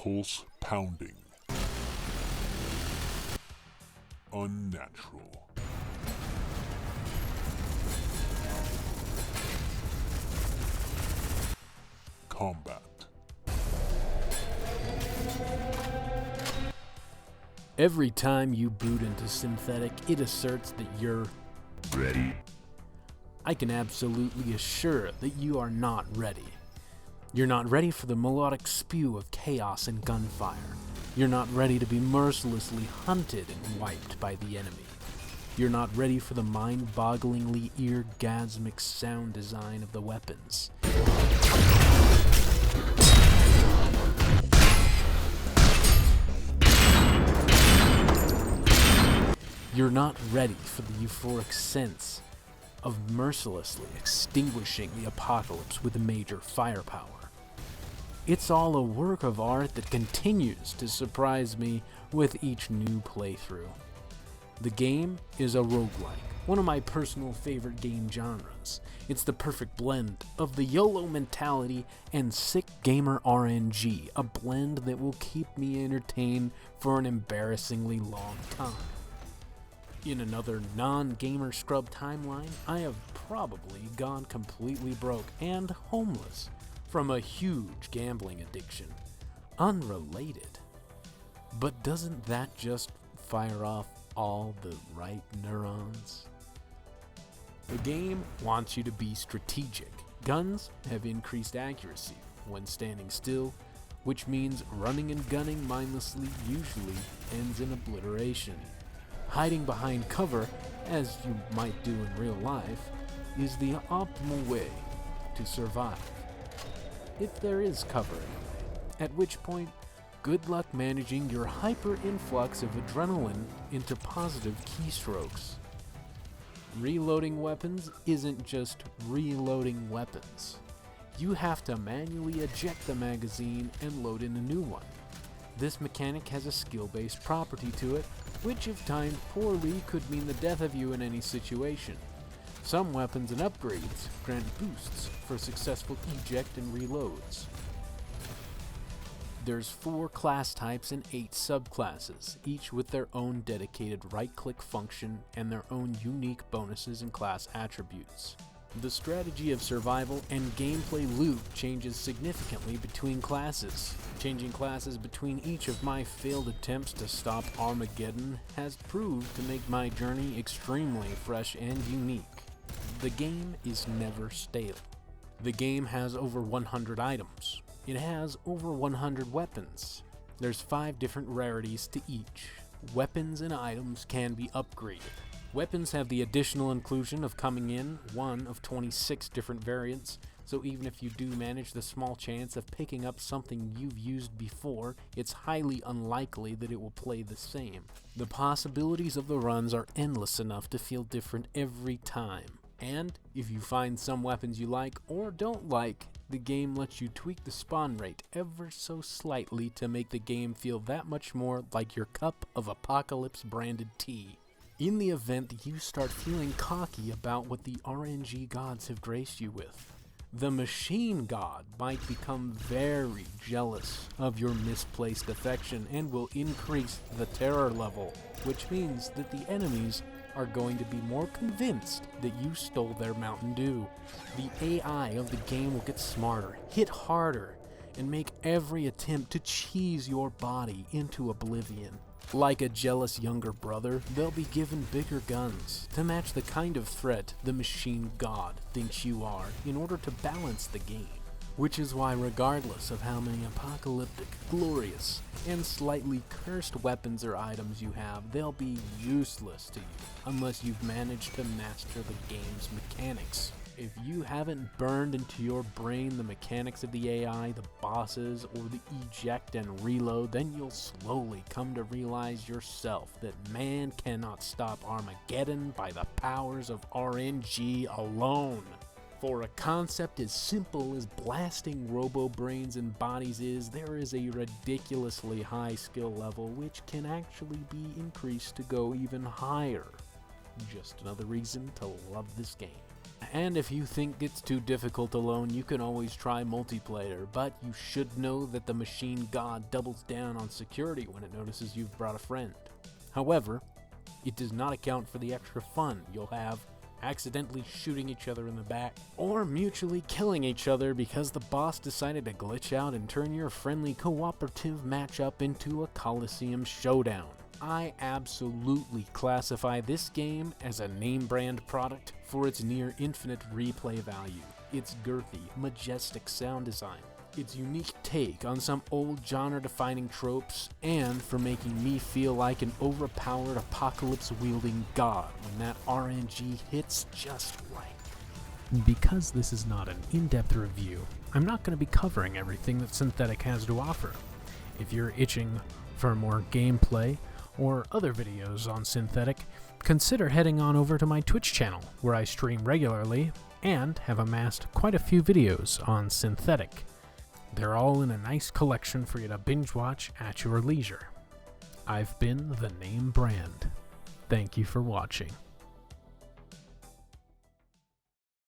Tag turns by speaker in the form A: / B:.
A: pulse pounding. Unnatural. Combat.
B: Every time you boot into Synthetik, it asserts that you're
C: ready.
B: I can absolutely assure that you are not ready. You're not ready for the melodic spew of chaos and gunfire. You're not ready to be mercilessly hunted and wiped by the enemy. You're not ready for the mind-bogglingly eargasmic sound design of the weapons. You're not ready for the euphoric sense of mercilessly extinguishing the apocalypse with major firepower. It's all a work of art that continues to surprise me with each new playthrough. The game is a roguelike, one of my personal favorite game genres. It's the perfect blend of the YOLO mentality and sick gamer RNG, a blend that will keep me entertained for an embarrassingly long time. In another non-gamer scrub timeline, I have probably gone completely broke and homeless from a huge gambling addiction. Unrelated. But doesn't that just fire off all the right neurons? The game wants you to be strategic. Guns have increased accuracy when standing still, which means running and gunning mindlessly usually ends in obliteration. Hiding behind cover, as you might do in real life, is the optimal way to survive. If there is cover anyway, at which point, good luck managing your hyper-influx of adrenaline into positive keystrokes. Reloading weapons isn't just reloading weapons. You have to manually eject the magazine and load in a new one. This mechanic has a skill-based property to it, which if timed poorly could mean the death of you in any situation. Some weapons and upgrades grant boosts for successful eject and reloads. There's 4 class types and 8 subclasses, each with their own dedicated right-click function and their own unique bonuses and class attributes. The strategy of survival and gameplay loop changes significantly between classes. Changing classes between each of my failed attempts to stop Armageddon has proved to make my journey extremely fresh and unique. The game is never stale. The game has over 100 items. It has over 100 weapons. There's 5 different rarities to each. Weapons and items can be upgraded. Weapons have the additional inclusion of coming in one of 26 different variants, so even if you do manage the small chance of picking up something you've used before, it's highly unlikely that it will play the same. The possibilities of the runs are endless enough to feel different every time. And if you find some weapons you like or don't like, the game lets you tweak the spawn rate ever so slightly to make the game feel that much more like your cup of Apocalypse branded tea. In the event that you start feeling cocky about what the RNG gods have graced you with, the machine god might become very jealous of your misplaced affection and will increase the terror level, which means that the enemies are going to be more convinced that you stole their Mountain Dew. The AI of the game will get smarter, hit harder, and make every attempt to cheese your body into oblivion. Like a jealous younger brother, they'll be given bigger guns to match the kind of threat the machine god thinks you are in order to balance the game. Which is why regardless of how many apocalyptic, glorious, and slightly cursed weapons or items you have, they'll be useless to you unless you've managed to master the game's mechanics. If you haven't burned into your brain the mechanics of the AI, the bosses, or the eject and reload, then you'll slowly come to realize yourself that man cannot stop Armageddon by the powers of RNG alone. For a concept as simple as blasting robo-brains and bodies there is a ridiculously high skill level which can actually be increased to go even higher. Just another reason to love this game. And if you think it's too difficult alone, you can always try multiplayer, but you should know that the machine god doubles down on security when it notices you've brought a friend. However, it does not account for the extra fun you'll have accidentally shooting each other in the back, or mutually killing each other because the boss decided to glitch out and turn your friendly cooperative matchup into a Coliseum showdown. I absolutely classify this game as a NameBrand product for its near infinite replay value, its girthy, majestic sound design, its unique take on some old genre-defining tropes, and for making me feel like an overpowered apocalypse-wielding god when that RNG hits just right. Because this is not an in-depth review, I'm not going to be covering everything that Synthetik has to offer. If you're itching for more gameplay or other videos on Synthetik, consider heading on over to my Twitch channel, where I stream regularly and have amassed quite a few videos on Synthetik. They're all in a nice collection for you to binge watch at your leisure. I've been the NameBrand. Thank you for watching.